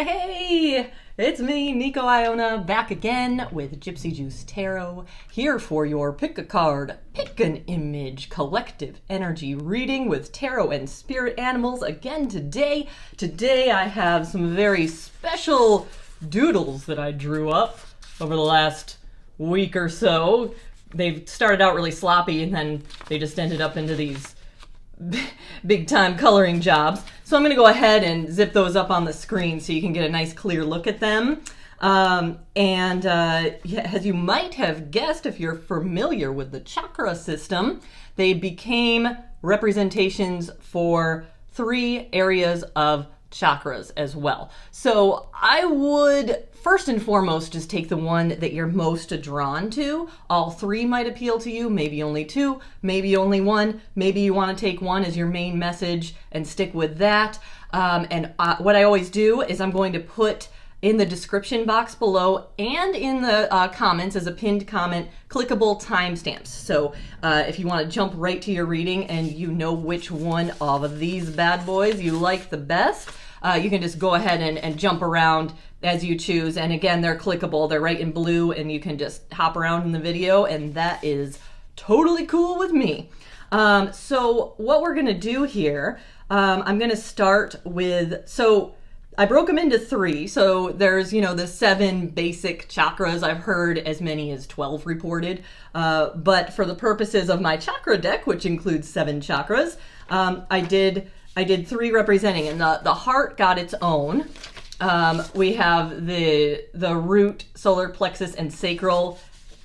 Hey, it's me, Nico Iona, back again with Gypsy Juice Tarot, here for your pick a card, pick an image, collective energy reading with tarot and spirit animals again today. Today I have some very special doodles that I drew up over the last week or so. They've started out really sloppy and then they just ended up into these big time coloring jobs. So I'm going to go ahead and zip those up on the screen so you can get a nice clear look at them. As you might have guessed, if you're familiar with the chakra system, they became representations for 3 areas of chakras as well. So I would first and foremost just take the one that you're most drawn to. All 3 might appeal to you, maybe only 2, maybe only 1. Maybe you want to take one as your main message and stick with that. What I always do is I'm going to put in the description box below and in the comments as a pinned comment, clickable timestamps. So if you want to jump right to your reading and you know which one of these bad boys you like the best, you can just go ahead and jump around as you choose. And again, they're clickable. They're right in blue and you can just hop around in the video, and that is totally cool with me. So what we're going to do here, I'm going to start with, so I broke them into 3. So there's, the 7 basic chakras. I've heard as many as 12 reported. But for the purposes of my chakra deck, which includes 7 chakras, I did 3 representing, and the heart got its own. We have the root, solar plexus, and sacral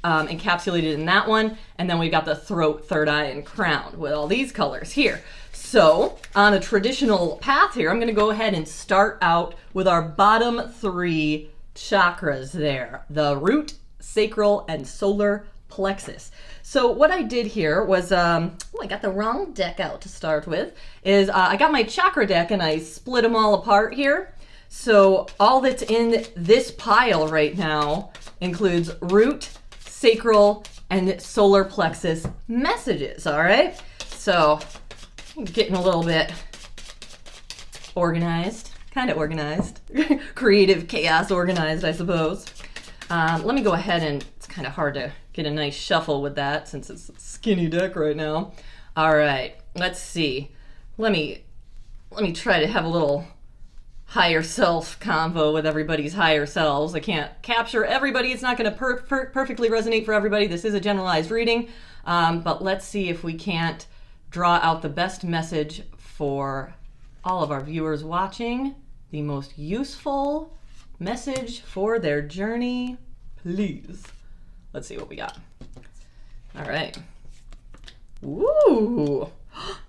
encapsulated in that one. And then we've got the throat, third eye, and crown with all these colors here. So on a traditional path here, I'm going to go ahead and start out with our bottom 3 chakras there, the root, sacral, and solar plexus. So what I did here was, I got the wrong deck out to start with, is I got my chakra deck and I split them all apart here. So all that's in this pile right now includes root, sacral, and solar plexus messages, all right? So getting a little bit organized, kind of organized, creative chaos organized, I suppose. Let me go ahead and, it's kind of hard to get a nice shuffle with that since it's a skinny deck right now. All right, let's see. Let me try to have a little higher self convo with everybody's higher selves. I can't capture everybody. It's not going to perfectly resonate for everybody. This is a generalized reading, but let's see if we can't draw out the best message for all of our viewers watching, the most useful message for their journey, please. Let's see what we got. All right. Ooh,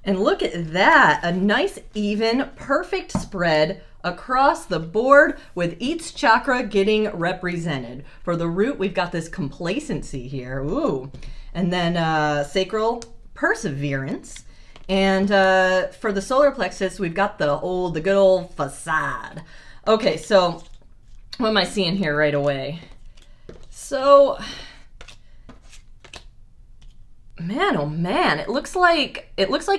and look at that, a nice, even, perfect spread across the board with each chakra getting represented. For the root, we've got this complacency here, ooh, and then sacral, perseverance, and for the solar plexus, we've got the good old facade. Okay, so what am I seeing here right away? So, man, oh man, it looks like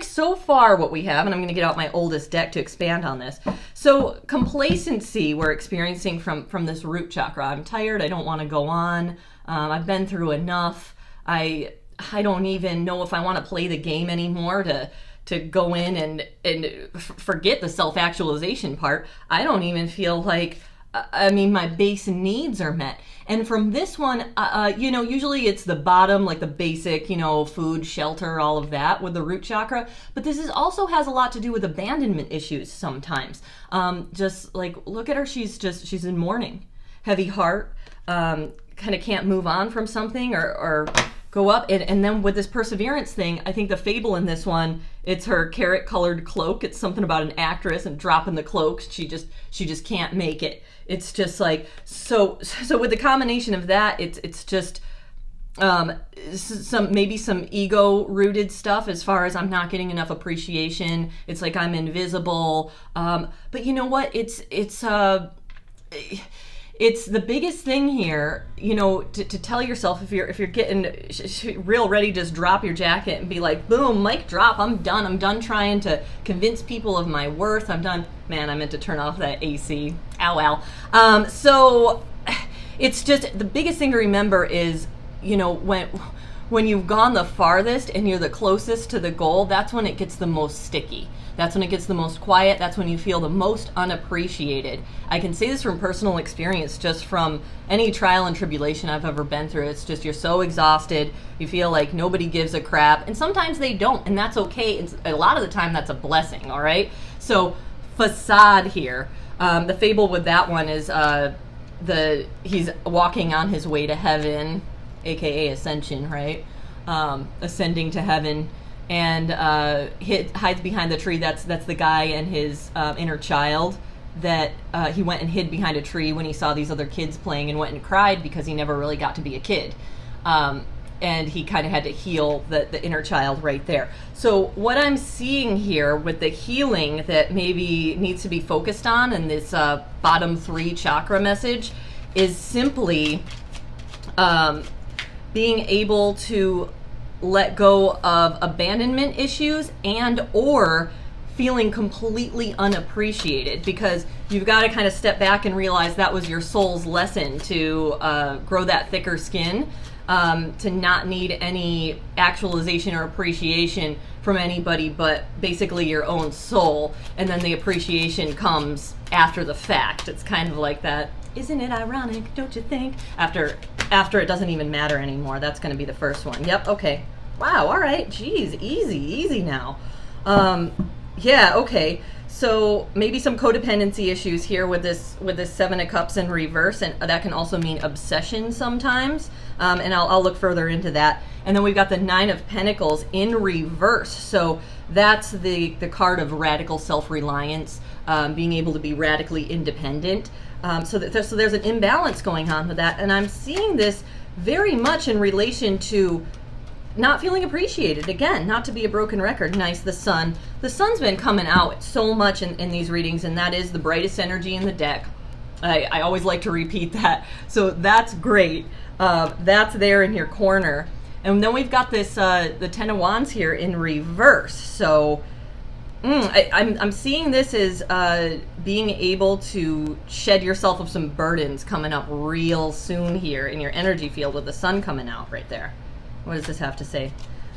so far what we have, and I'm going to get out my oldest deck to expand on this. So complacency we're experiencing from this root chakra. I'm tired. I don't want to go on. I've been through enough. I don't even know if I want to play the game anymore to go in and forget the self-actualization part. I don't even feel like, my base needs are met. And from this one, usually it's the bottom, like the basic, food, shelter, all of that with the root chakra. But this also has a lot to do with abandonment issues sometimes. Just like, look at her, she's in mourning, heavy heart, kind of can't move on from something or go up. And then with this perseverance thing, I think the fable in this one, it's her carrot colored cloak. It's something about an actress and dropping the cloak. She just can't make it. It's just like, so with the combination of that, it's just maybe some ego rooted stuff as far as I'm not getting enough appreciation. It's like I'm invisible. But you know what? It's it's the biggest thing here, you know, to tell yourself if you're getting real ready, just drop your jacket and be like, boom, mic drop, I'm done trying to convince people of my worth. I'm done. Man, I meant to turn off that AC. Ow, ow. So it's just, the biggest thing to remember is, you know, when you've gone the farthest and you're the closest to the goal, that's when it gets the most sticky. That's when it gets the most quiet. That's when you feel the most unappreciated. I can say this from personal experience, just from any trial and tribulation I've ever been through. It's just, you're so exhausted. You feel like nobody gives a crap. And sometimes they don't, and that's okay. A lot of the time, that's a blessing, all right? So, facade here. The fable with that one is he's walking on his way to heaven, aka ascension, right? Ascending to heaven. And hides behind the tree. That's the guy and his inner child that he went and hid behind a tree when he saw these other kids playing, and went and cried because he never really got to be a kid. And he kind of had to heal the inner child right there. So what I'm seeing here with the healing that maybe needs to be focused on in this bottom 3 chakra message is simply being able to let go of abandonment issues and or feeling completely unappreciated, because you've got to kind of step back and realize that was your soul's lesson to grow that thicker skin, to not need any actualization or appreciation from anybody but basically your own soul, and then the appreciation comes after the fact. It's kind of like that, isn't it ironic, don't you think? After it doesn't even matter anymore. That's going to be the first one. Yep, okay. Wow, all right. Geez, easy now. Yeah, okay. So maybe some codependency issues here with this 7 of Cups in reverse, and that can also mean obsession sometimes. And I'll look further into that. And then we've got the 9 of Pentacles in reverse. So that's the card of radical self-reliance, being able to be radically independent. So there's an imbalance going on with that, and I'm seeing this very much in relation to not feeling appreciated. Again, not to be a broken record. Nice, the sun. The sun's been coming out so much in these readings, and that is the brightest energy in the deck. I always like to repeat that. So that's great. That's there in your corner. And then we've got this the 10 of Wands here in reverse. So I'm seeing this as being able to shed yourself of some burdens coming up real soon here in your energy field with the sun coming out right there. What does this have to say?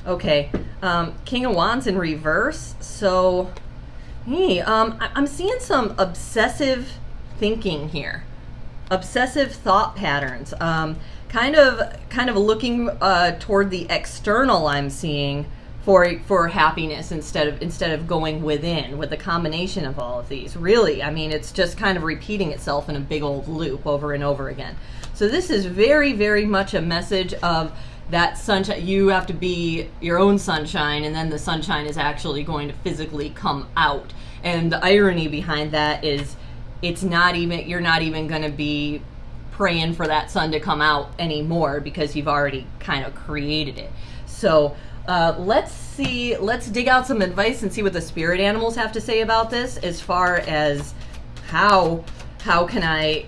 Okay, King of Wands in reverse. So, I'm seeing some obsessive thinking here, obsessive thought patterns. Kind of looking toward the external. I'm seeing for happiness instead of going within, with the combination of all of these. Really, I mean, it's just kind of repeating itself in a big old loop over and over again. So this is very, very much a message of that sunshine. You have to be your own sunshine, and then the sunshine is actually going to physically come out. And the irony behind that is you're not even going to be praying for that sun to come out anymore, because you've already kind of created it. So let's dig out some advice and see what the spirit animals have to say about this, as far as how can I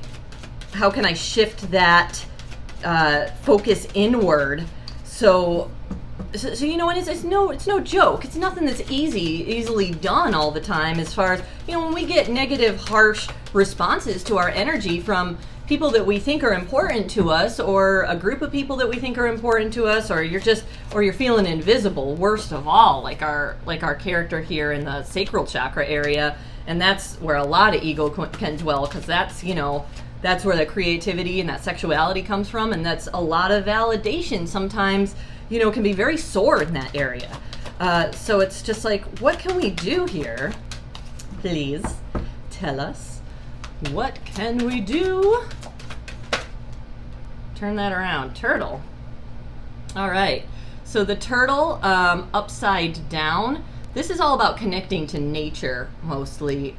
shift that focus inward. So you know, and it's no joke. It's nothing that's easily done all the time. As far as, you know, when we get negative, harsh responses to our energy from people that we think are important to us, or a group of people that we think are important to us, or you're feeling invisible, worst of all, like our character here in the sacral chakra area. And that's where a lot of ego can dwell, because that's where the creativity and that sexuality comes from, and that's a lot of validation sometimes, you know, can be very sore in that area. So it's just like, what can we do here? Please tell us. What can we do? Turn that around. Turtle. All right. So the turtle, upside down. This is all about connecting to nature, mostly.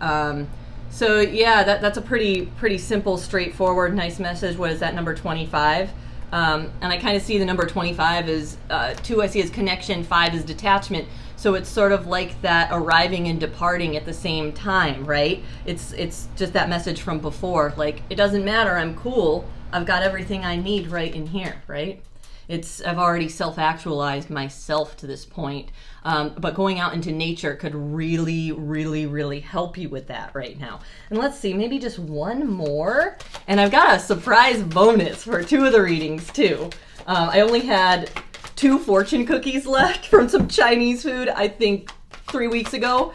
So yeah, that's a pretty simple, straightforward, nice message. What is that, number 25? And I kind of see the number 25 as 2 I see as connection, 5 is detachment. So it's sort of like that arriving and departing at the same time, right? It's just that message from before, like, it doesn't matter, I'm cool, I've got everything I need right in here, right? I've already self-actualized myself to this point, but going out into nature could really, really, really help you with that right now. And let's see, maybe just one more. And I've got a surprise bonus for 2 of the readings too. I only had 2 fortune cookies left from some Chinese food, I think 3 weeks ago.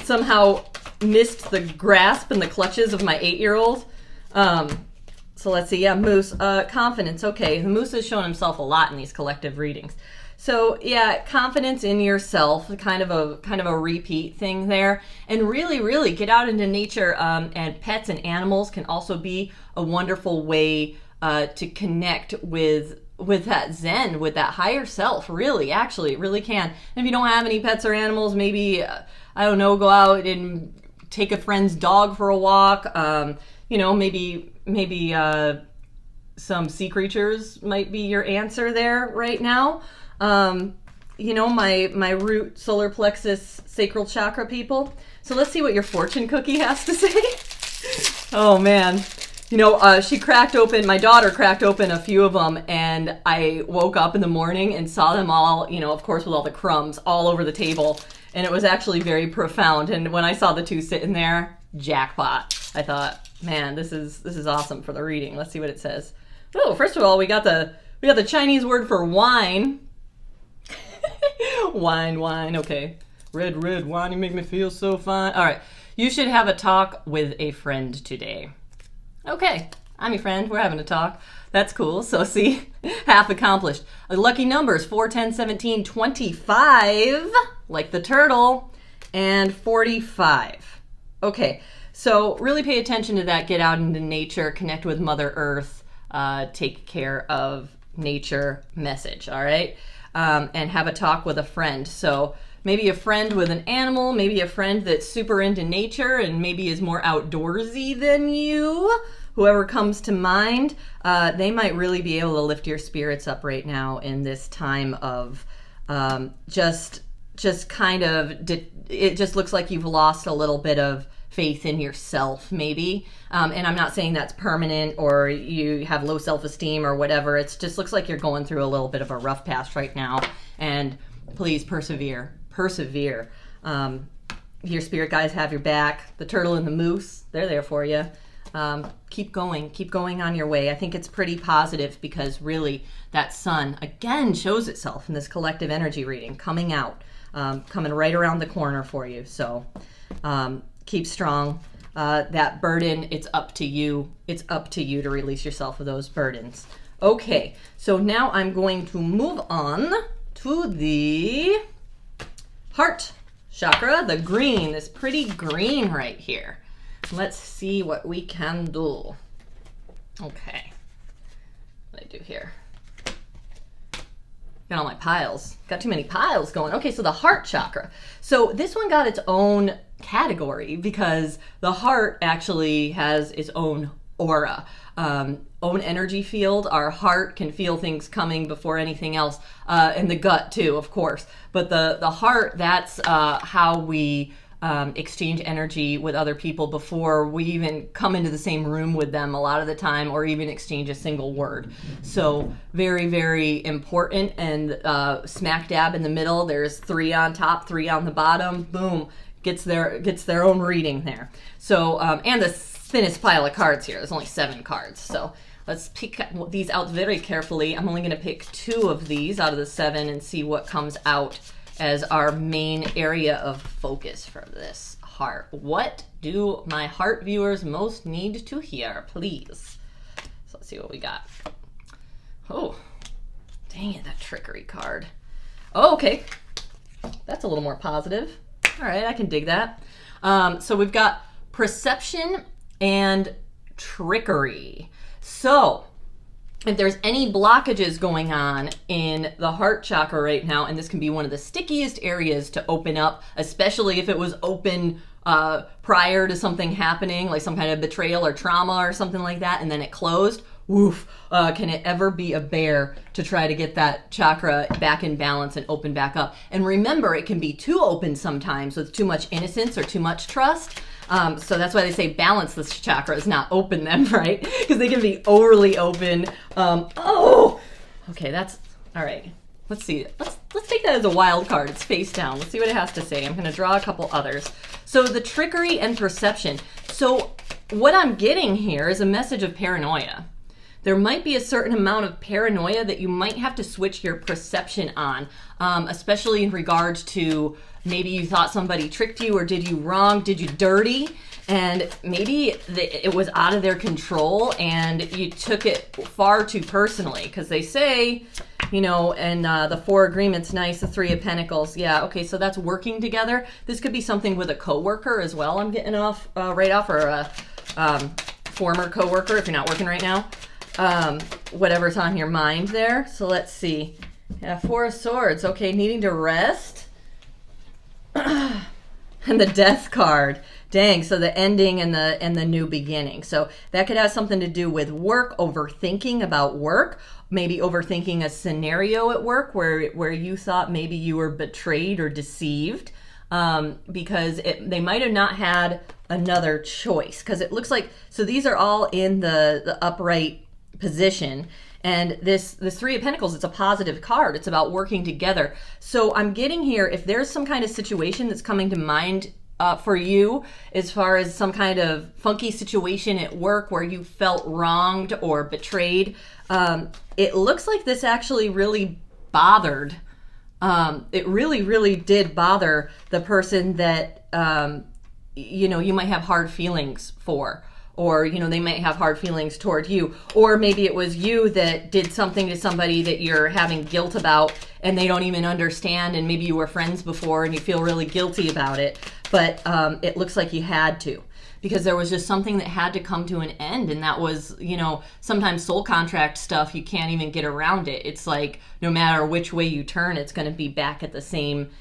Somehow missed the grasp and the clutches of my 8-year-old. So let's see, yeah, Moose, confidence. Okay, the Moose has shown himself a lot in these collective readings. So yeah, confidence in yourself, kind of a repeat thing there. And really, really get out into nature, and pets and animals can also be a wonderful way to connect with that Zen, with that higher self. Really, actually, it really can. And if you don't have any pets or animals, maybe, I don't know, go out and take a friend's dog for a walk. Maybe some sea creatures might be your answer there right now. My root, solar plexus, sacral chakra people. So let's see what your fortune cookie has to say. Oh man. She cracked open, my daughter cracked open a few of them, and I woke up in the morning and saw them all, of course, with all the crumbs all over the table. And it was actually very profound. And when I saw the 2 sitting there, jackpot. I thought, man, this is awesome for the reading. Let's see what it says. Oh, first of all, we got the Chinese word for wine. wine, okay. Red wine, you make me feel so fine. All right, you should have a talk with a friend today. Okay, I'm your friend, we're having a talk. That's cool, so see, half accomplished. Lucky numbers, 4, 10, 17, 25, like the turtle, and 45. Okay, so really pay attention to that. Get out into nature, connect with Mother Earth, take care of nature message, all right? And have a talk with a friend. So maybe a friend with an animal, maybe a friend that's super into nature and maybe is more outdoorsy than you. Whoever comes to mind, they might really be able to lift your spirits up right now in this time of just kind of, it just looks like you've lost a little bit of faith in yourself, maybe. And I'm not saying that's permanent or you have low self-esteem or whatever. It just looks like you're going through a little bit of a rough patch right now. And please persevere. Your spirit guides have your back. The turtle and the moose, they're there for you. Keep going on your way. I think it's pretty positive because really that sun again shows itself in this collective energy reading coming out, coming right around the corner for you. So keep strong. That burden, it's up to you. It's up to you to release yourself of those burdens. Okay, so now I'm going to move on to the heart chakra, the green, this pretty green right here. Let's see what we can do. Okay, what do I do here? Got all my piles. Got too many piles going. Okay, so the heart chakra. So this one got its own category because the heart actually has its own aura, own energy field. Our heart can feel things coming before anything else, and the gut too, of course. But the heart, that's how we exchange energy with other people before we even come into the same room with them a lot of the time, or even exchange a single word. So very, very important. And smack dab in the middle, there's 3 on top, 3 on the bottom. Boom, gets their own reading there. So and the thinnest pile of cards here. There's only 7 cards. So let's pick these out very carefully. I'm only going to pick 2 of these out of the 7 and see what comes out as our main area of focus for this heart. What do my heart viewers most need to hear, please? So let's see what we got. Oh, dang it, that trickery card. Oh, okay. That's a little more positive. All right, I can dig that. So we've got perception and trickery. So if there's any blockages going on in the heart chakra right now, and this can be one of the stickiest areas to open up, especially if it was open prior to something happening, like some kind of betrayal or trauma or something like that, and then it closed, woof, can it ever be a bear to try to get that chakra back in balance and open back up? And remember, it can be too open sometimes with too much innocence or too much trust. So that's why they say balance this chakra is not open them, right? Because they can be overly open. Okay, that's all right. Let's see. Let's take that as a wild card. It's face down. Let's see what it has to say. I'm going to draw a couple others. So the trickery and perception. So what I'm getting here is a message of paranoia. There might be a certain amount of paranoia that you might have to switch your perception on, especially in regards to maybe you thought somebody tricked you or did you wrong, did you dirty, and maybe it was out of their control and you took it far too personally, because they say, you know, and the 4 agreements, nice, the 3 of Pentacles. Yeah, okay, so that's working together. This could be something with a coworker as well. I'm getting off right off, or a former coworker if you're not working right now. Whatever's on your mind there. So let's see. Yeah, 4 of Swords. Okay, needing to rest. And the Death card. Dang, so the ending and the new beginning. So that could have something to do with work, overthinking about work, maybe overthinking a scenario at work where you thought maybe you were betrayed or deceived, because they might have not had another choice, because it looks like, so these are all in the upright position. And this 3 of Pentacles, it's a positive card. It's about working together. So I'm getting here, if there's some kind of situation that's coming to mind for you, as far as some kind of funky situation at work where you felt wronged or betrayed, it looks like this actually really bothered. It really, really did bother the person that, you know, you might have hard feelings for. Or, you know, they might have hard feelings toward you. Or maybe it was you that did something to somebody that you're having guilt about and they don't even understand, and maybe you were friends before and you feel really guilty about it. But it looks like you had to, because there was just something that had to come to an end. And that was, you know, sometimes soul contract stuff, you can't even get around it. It's like no matter which way you turn, it's going to be back at the same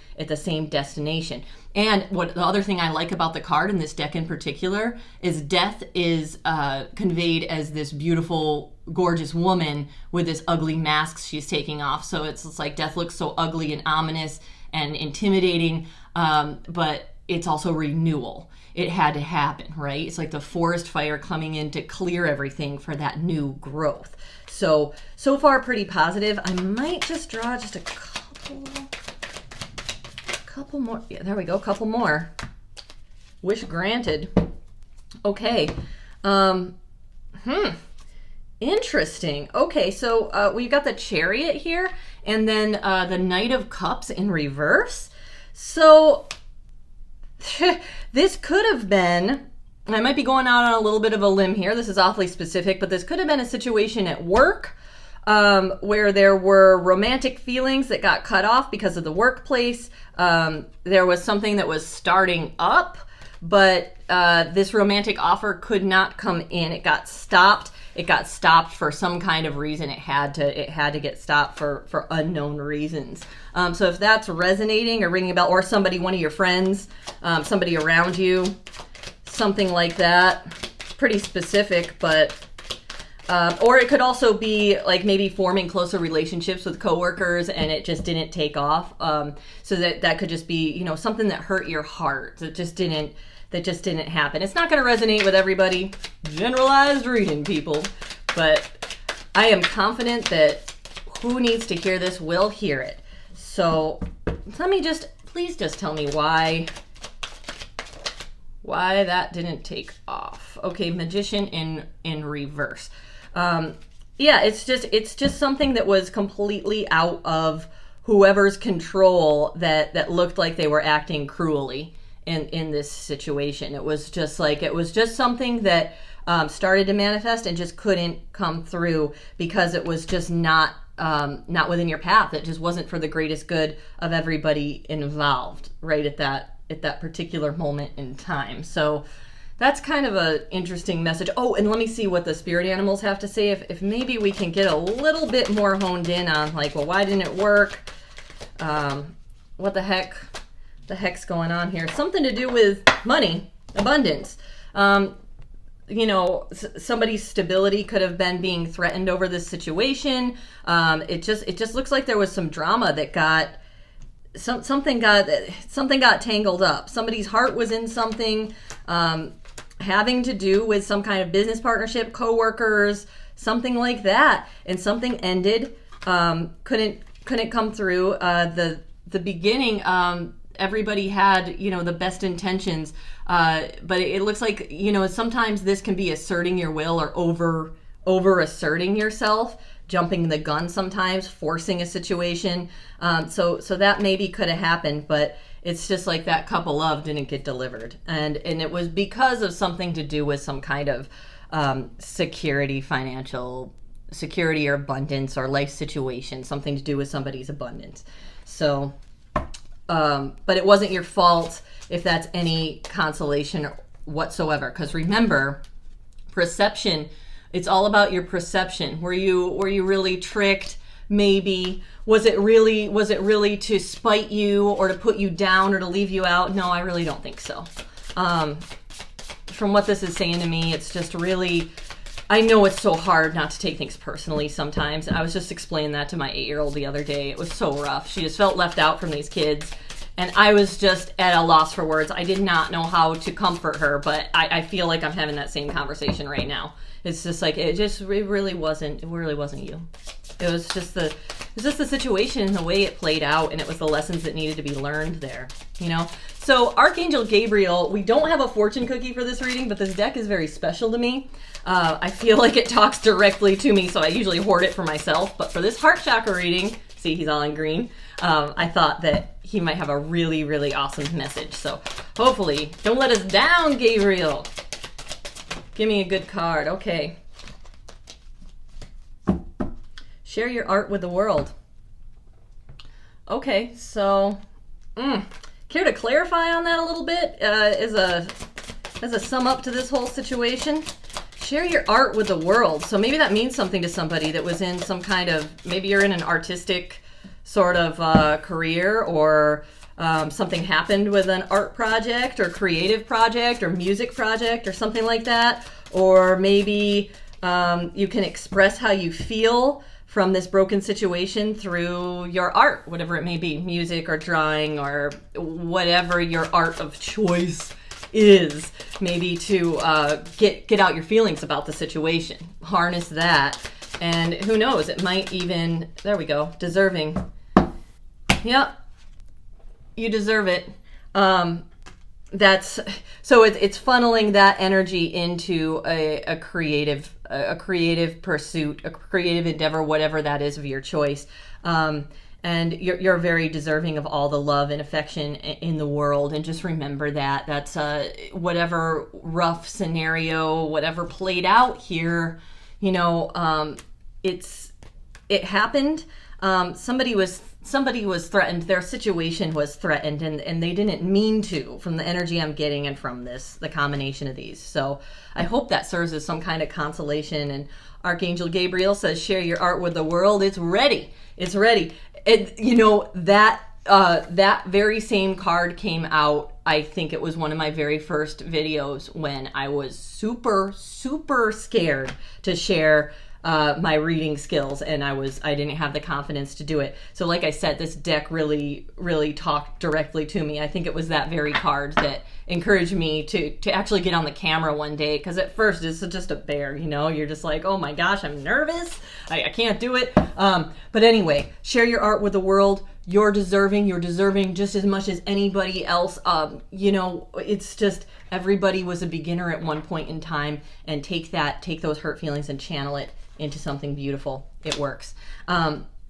destination. And what the other thing I like about the card in this deck in particular is death is conveyed as this beautiful, gorgeous woman with this ugly mask she's taking off. So it's like death looks so ugly and ominous and intimidating, but it's also renewal. It had to happen, right? It's like the forest fire coming in to clear everything for that new growth. So far pretty positive. I might just draw just a couple more. Yeah, there we go. Couple more. Wish granted. Okay. Interesting. Okay, so we've got the Chariot here, and then the Knight of Cups in reverse. So this could have been, I might be going out on a little bit of a limb here. This is awfully specific, but this could have been a situation at work where there were romantic feelings that got cut off because of the workplace. There was something that was starting up, but this romantic offer could not come in. It got stopped. It got stopped for some kind of reason. It had to get stopped for unknown reasons. So if that's resonating or ringing a bell, or somebody, one of your friends, somebody around you, something like that, pretty specific, but or it could also be like maybe forming closer relationships with coworkers and it just didn't take off. So that could just be, you know, something that hurt your heart that just didn't happen. It's not going to resonate with everybody. Generalized reading, people. But I am confident that who needs to hear this will hear it. So please just tell me why that didn't take off. Okay, Magician in reverse. Yeah, it's just something that was completely out of whoever's control that looked like they were acting cruelly in this situation. It was just something that started to manifest and just couldn't come through because it was just not within your path. It just wasn't for the greatest good of everybody involved right at that particular moment in time. So that's kind of an interesting message. Oh, and let me see what the spirit animals have to say. If maybe we can get a little bit more honed in on like, well, why didn't it work? What the heck's going on here? Something to do with money, abundance. somebody's stability could have been being threatened over this situation. It just looks like there was some drama that got something got tangled up. Somebody's heart was in something having to do with some kind of business partnership, coworkers, something like that, and something ended. Couldn't come through. The beginning, everybody had the best intentions, but it looks like sometimes this can be asserting your will or over asserting yourself, jumping the gun sometimes, forcing a situation. So that maybe could have happened, but it's just like that cup of love didn't get delivered, and it was because of something to do with some kind of security, financial security or abundance or life situation, something to do with somebody's abundance. So, but it wasn't your fault, if that's any consolation whatsoever. Because remember, perception, it's all about your perception. Were you really tricked? Maybe. Was it really to spite you or to put you down or to leave you out? No, I really don't think so. From what this is saying to me, it's just really, I know it's so hard not to take things personally sometimes. I was just explaining that to my 8-year-old the other day. It was so rough. She just felt left out from these kids. And I was just at a loss for words. I did not know how to comfort her, but I feel like I'm having that same conversation right now. It's just like, it really wasn't you. It was just the situation and the way it played out, and it was the lessons that needed to be learned there, So Archangel Gabriel, we don't have a fortune cookie for this reading, but this deck is very special to me. I feel like it talks directly to me, so I usually hoard it for myself. But for this heart chakra reading, see, he's all in green, I thought that he might have a really, really awesome message. So hopefully, don't let us down, Gabriel. Give me a good card. Okay. Share your art with the world. Okay, so care to clarify on that a little bit as a sum up to this whole situation? Share your art with the world. So maybe that means something to somebody that was in some kind of, maybe you're in an artistic sort of career, or something happened with an art project or creative project or music project or something like that. Or maybe you can express how you feel from this broken situation through your art, whatever it may be, music or drawing or whatever your art of choice is, maybe to get out your feelings about the situation, harness that, and who knows, it might even, there we go, deserving. Yep, you deserve it. That's so it's funneling that energy into a creative pursuit, a creative endeavor, whatever that is of your choice. And you're very deserving of all the love and affection in the world. And just remember that's whatever rough scenario, whatever played out here, it happened. Somebody was threatened, their situation was threatened, and they didn't mean to, from the energy I'm getting and from the combination of these. So I hope that serves as some kind of consolation. And Archangel Gabriel says, share your art with the world. It's ready. It's ready. That very same card came out, I think it was one of my very first videos, when I was super, super scared to share my reading skills, and I didn't have the confidence to do it. So like I said, this deck really, really talked directly to me. I think it was that very card that encouraged me to actually get on the camera one day, because at first it's just a bear, you're just like, oh my gosh, I'm nervous, I can't do it. But anyway, share your art with the world. You're deserving just as much as anybody else. It's just, everybody was a beginner at one point in time, and take those hurt feelings and channel it into something beautiful. It works.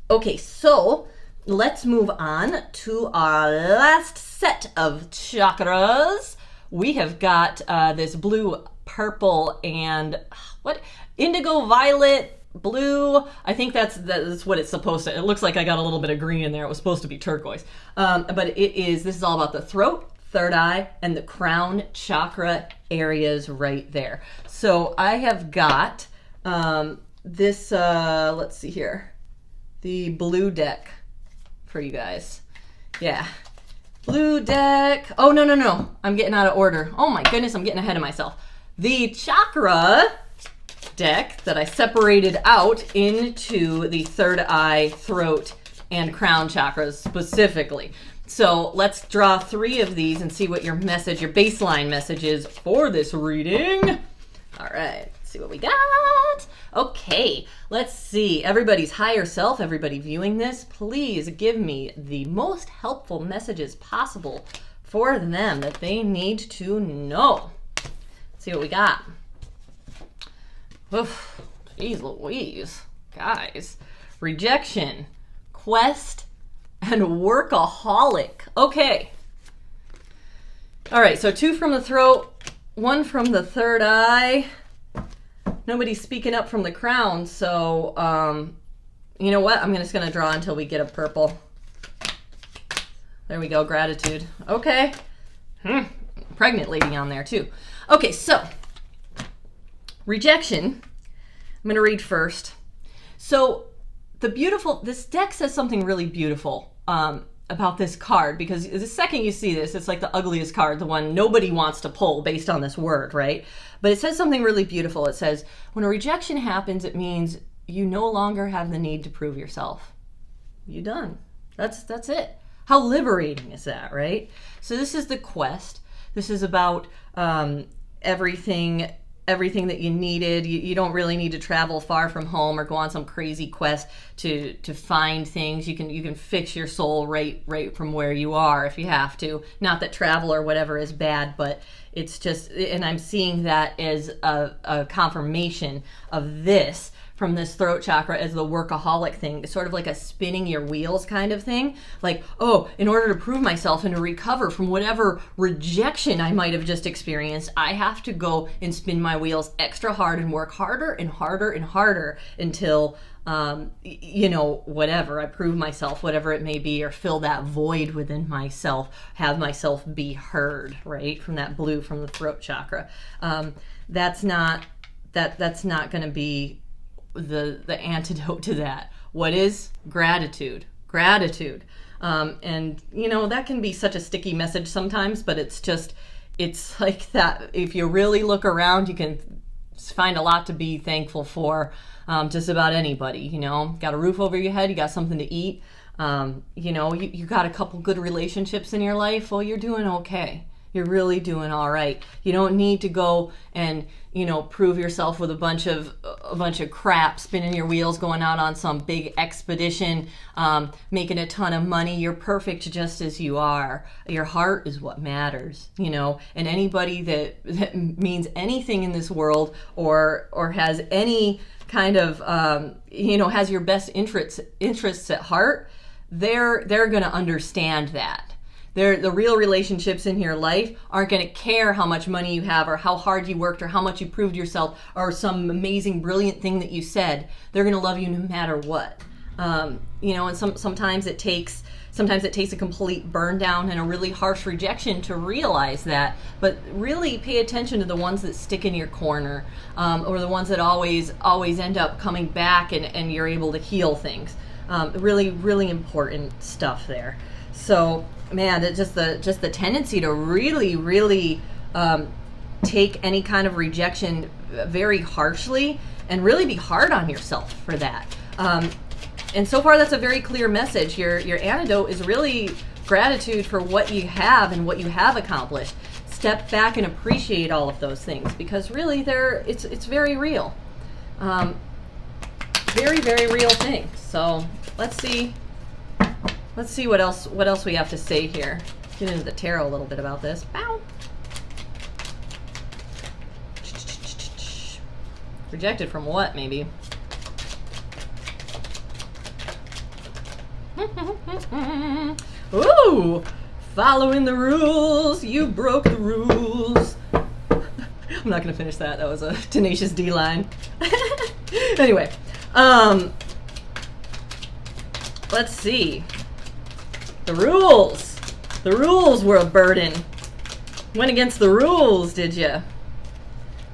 Okay, so let's move on to our last set of chakras. We have got this blue, purple, and indigo, violet, blue. I think that's what it's supposed to. It looks like I got a little bit of green in there. It was supposed to be turquoise. But this is all about the throat, third eye, and the crown chakra areas right there. So I have got this, let's see here, the blue deck for you guys. Yeah, blue deck. Oh, no. I'm getting out of order. Oh my goodness, I'm getting ahead of myself. The chakra deck that I separated out into the third eye, throat, and crown chakras specifically. So let's draw 3 of these and see what your message, your baseline message is for this reading. All right, let's see what we got. Okay, let's see. Everybody's higher self, everybody viewing this, please give me the most helpful messages possible for them that they need to know. Let's see what we got. Oof, geez Louise, guys. Rejection, quest, and workaholic. Okay. All right, so 2 from the throat, 1 from the third eye. Nobody's speaking up from the crown, so you know what? I'm just gonna draw until we get a purple. There we go, gratitude. Okay. Pregnant lady on there too. Okay, so rejection. I'm gonna read first. So this deck says something really beautiful about this card, because the second you see this, it's like the ugliest card, the one nobody wants to pull based on this word, right? But it says something really beautiful. It says, when a rejection happens, it means you no longer have the need to prove yourself. You're done. That's it. How liberating is that, right? So this is the quest. This is about everything that you needed. You don't really need to travel far from home or go on some crazy quest to find things. You can fix your soul right from where you are if you have to. Not that travel or whatever is bad, but it's just, and I'm seeing that as a confirmation of this from this throat chakra as the workaholic thing. It's sort of like a spinning your wheels kind of thing. Like, oh, in order to prove myself and to recover from whatever rejection I might have just experienced, I have to go and spin my wheels extra hard and work harder and harder and harder until, whatever, I prove myself, whatever it may be, or fill that void within myself, have myself be heard, right? From that blue from the throat chakra. That's not going to be the antidote to that. What is gratitude? Gratitude. And that can be such a sticky message sometimes, but it's like that. If you really look around, you can find a lot to be thankful for. Just about anybody, got a roof over your head, you got something to eat, you got a couple good relationships in your life. Well, you're doing okay. You're really doing all right. You don't need to go and prove yourself with a bunch of crap, spinning your wheels, going out on some big expedition, making a ton of money. You're perfect just as you are. Your heart is what matters, and anybody that means anything in this world or has any kind of has your best interests at heart, they're going to understand that. The real relationships in your life aren't going to care how much money you have or how hard you worked or how much you proved yourself or some amazing, brilliant thing that you said. They're going to love you no matter what. And sometimes it takes a complete burn down and a really harsh rejection to realize that. But really pay attention to the ones that stick in your corner, or the ones that always end up coming back and you're able to heal things. Really, really important stuff there. So, man, it's just the tendency to really, really take any kind of rejection very harshly and really be hard on yourself for that. And so far, that's a very clear message. Your antidote is really gratitude for what you have and what you have accomplished. Step back and appreciate all of those things, because really, it's very real. Very, very real thing. So let's see what else we have to say here. Get into the tarot a little bit about this. Bow. Rejected from what, maybe? Ooh, following the rules. You broke the rules. I'm not gonna finish that. That was a Tenacious D line. Anyway, let's see. The rules were a burden. Went against the rules, did you?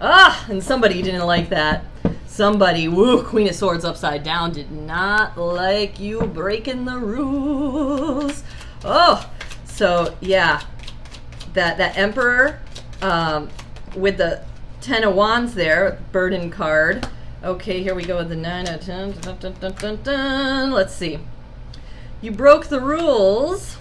And somebody didn't like that. Somebody, Queen of Swords upside down, did not like you breaking the rules. So yeah, that Emperor with the Ten of Wands there, burden card. Okay, here we go with the 9 of 10. Dun, dun, dun, dun, dun. Let's see. You broke the rules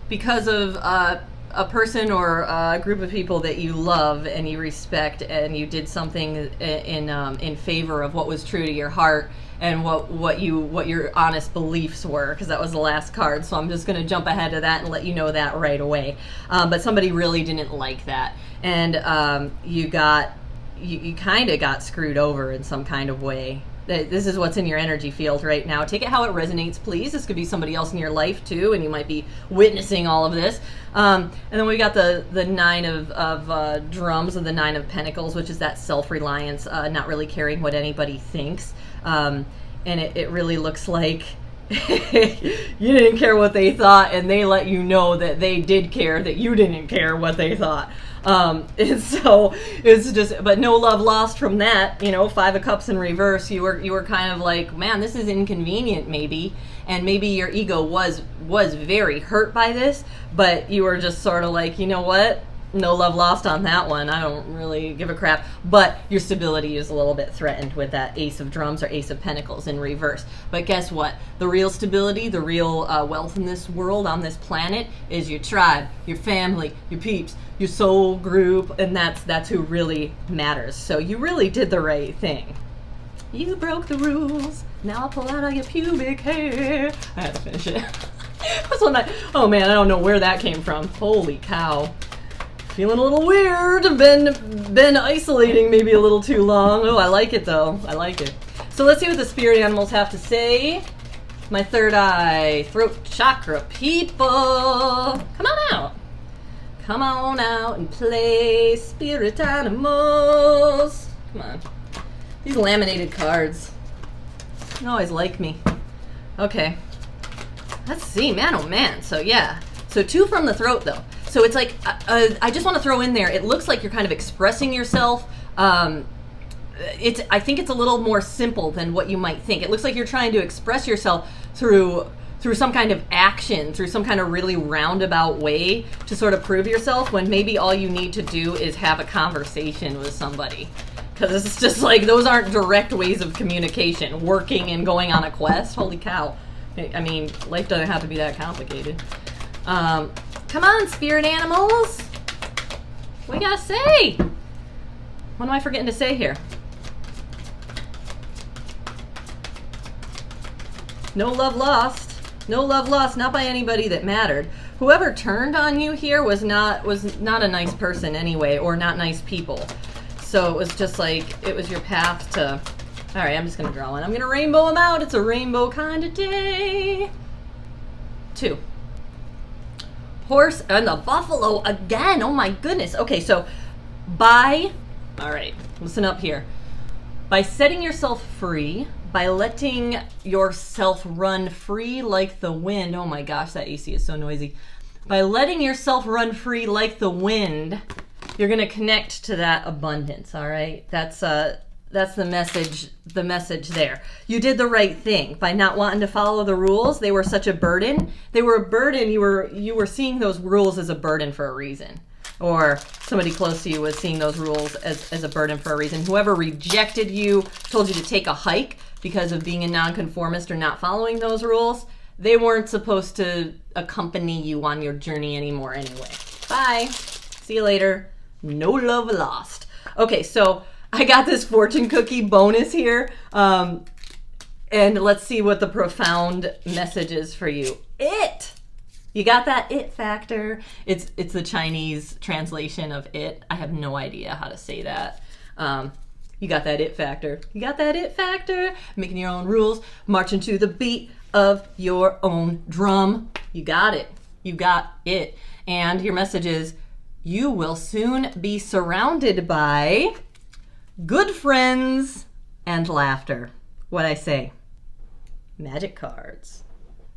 because of a person or a group of people that you love and you respect, and you did something in favor of what was true to your heart and what your honest beliefs were, because that was the last card. So I'm just going to jump ahead to that and let you know that right away. But somebody really didn't like that, and you kind of got screwed over in some kind of way. This is what's in your energy field right now. Take it how it resonates, please. This could be somebody else in your life too, and you might be witnessing all of this. And then we got the 9 of drums and the 9 of pentacles, which is that self-reliance, not really caring what anybody thinks. And it really looks like you didn't care what they thought, and they let you know that they did care, that you didn't care what they thought. And so it's just, but no love lost from that. 5 of Cups in reverse. You were kind of like, man, this is inconvenient maybe, and maybe your ego was very hurt by this, but you were just sort of like, you know what? No love lost on that one. I don't really give a crap. But your stability is a little bit threatened with that Ace of Drums or Ace of Pentacles in reverse. But guess what? The real stability, the real wealth in this world, on this planet, is your tribe, your family, your peeps, your soul group, and that's who really matters. So you really did the right thing. You broke the rules. Now I'll pull out all your pubic hair. I had to finish it. Oh man, I don't know where that came from. Holy cow. Feeling a little weird. Been isolating maybe a little too long. Oh, I like it though. I like it. So let's see what the spirit animals have to say. My third eye, throat chakra people. Come on out. Come on out and play, spirit animals. Come on. These laminated cards. You always like me. Okay. Let's see, man, oh man. So yeah. So 2 from the throat though. So it's like, I just want to throw in there, it looks like you're kind of expressing yourself. I think it's a little more simple than what you might think. It looks like you're trying to express yourself through some kind of action, through some kind of really roundabout way to sort of prove yourself, when maybe all you need to do is have a conversation with somebody. Because it's just like, those aren't direct ways of communication. Working and going on a quest, holy cow. I mean, life doesn't have to be that complicated. Come on, spirit animals. What do you gotta say? What am I forgetting to say here? No love lost. No love lost, not by anybody that mattered. Whoever turned on you here was not a nice person anyway, or not nice people. So it was just like, it was your path to... All right, I'm just gonna draw one. I'm gonna rainbow them out. It's a rainbow kind of day. 2. Horse and the buffalo again. Oh my goodness. Okay, so all right, listen up here. By setting yourself free, by letting yourself run free like the wind. Oh my gosh, that AC is so noisy. By letting yourself run free like the wind, you're going to connect to that abundance, all right? That's the message there. You did the right thing by not wanting to follow the rules. They were such a burden. They were a burden. You were seeing those rules as a burden for a reason. Or somebody close to you was seeing those rules as a burden for a reason. Whoever rejected you, told you to take a hike because of being a nonconformist or not following those rules, they weren't supposed to accompany you on your journey anymore anyway. Bye. See you later. No love lost. Okay, so I got this fortune cookie bonus here. And let's see what the profound message is for you. It. You got that it factor. It's the Chinese translation of it. I have no idea how to say that. You got that it factor. You got that it factor. Making your own rules. Marching to the beat of your own drum. You got it. You got it. And your message is, you will soon be surrounded by good friends and laughter. What'd I say? Magic cards.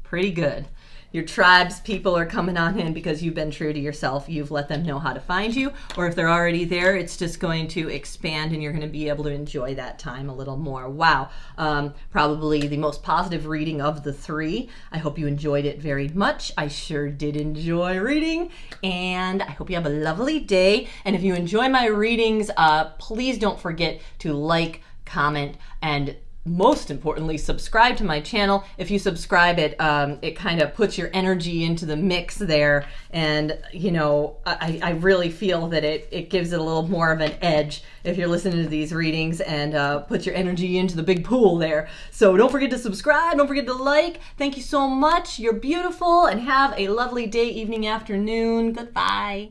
Pretty good. your tribes people are coming on in because you've been true to yourself. You've let them know how to find you, or if they're already there, it's just going to expand and you're going to be able to enjoy that time a little more. Wow. Probably the most positive reading of the three. I hope you enjoyed it very much. I sure did enjoy reading, and I hope you have a lovely day. And if you enjoy my readings, please don't forget to like, comment, and most importantly, subscribe to my channel. If you subscribe, it kind of puts your energy into the mix there, and I really feel that it gives it a little more of an edge if you're listening to these readings, and puts your energy into the big pool there. So don't forget to subscribe, don't forget to like. Thank you so much. You're beautiful, and have a lovely day, evening, afternoon. Goodbye.